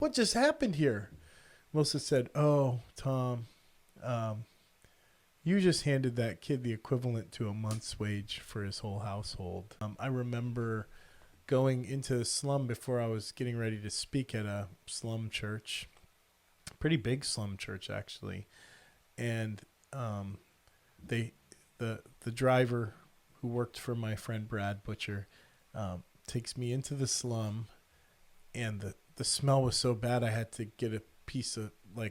what just happened here? Melissa said, oh, Tom, you just handed that kid the equivalent to a month's wage for his whole household. I remember going into the slum before I was getting ready to speak at a slum church, pretty big slum church actually, and the driver who worked for my friend Brad Butcher takes me into the slum, and the smell was so bad I had to get a piece of I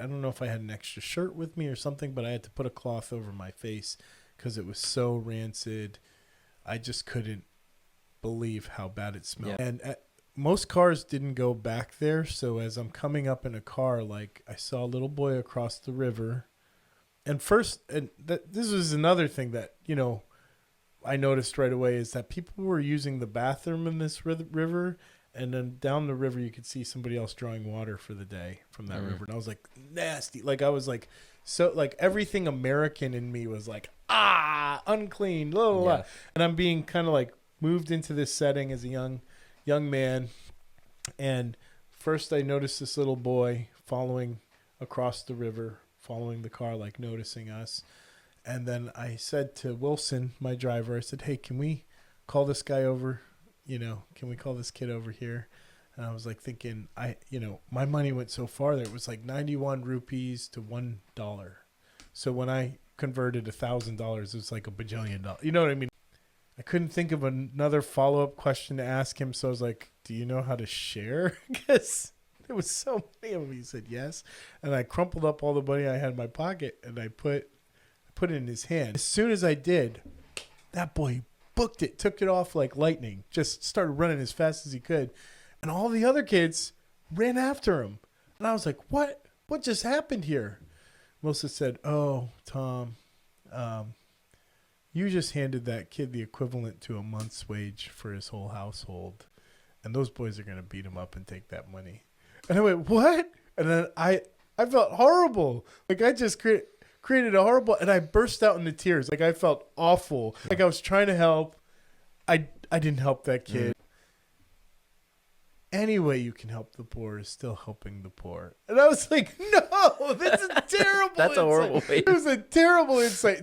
don't know if I had an extra shirt with me or something, but I had to put a cloth over my face because it was so rancid. I just couldn't believe how bad it smelled. Yeah. And most cars didn't go back there, so as I'm coming up in a car, like I saw a little boy across the river. And first, this was another thing that, I noticed right away is that people were using the bathroom in this river, and then down the river you could see somebody else drawing water for the day from that river. And I was like, nasty. Like I was like, so like everything American in me was like, unclean, blah, blah, blah. And I'm being kind of like moved into this setting as a young man. And first I noticed this little boy following across the river, following the car, like noticing us. And then I said to Wilson, my driver, I said, hey, can we call this guy over? Can we call this kid over here? And I was like thinking, my money went so far that it was like 91 rupees to $1. So when I converted $1,000, it was like a bajillion dollars. You know what I mean? I couldn't think of another follow-up question to ask him. So I was like, do you know how to share? Because there was so many of them. He said yes. And I crumpled up all the money I had in my pocket, and I put it in his hand. As soon as I did, that boy booked it, took it off like lightning, just started running as fast as he could. And all the other kids ran after him. And I was like, what just happened here? Melissa said, oh, Tom, you just handed that kid the equivalent to a month's wage for his whole household. And those boys are going to beat him up and take that money. And I went, what? And then I felt horrible. Like I just created a horrible, and I burst out into tears. Like I felt awful. Like I was trying to help. I didn't help that kid. Any way you can help the poor is still helping the poor. And I was like, no, that's a terrible That's insight. a horrible way. It was a terrible insight.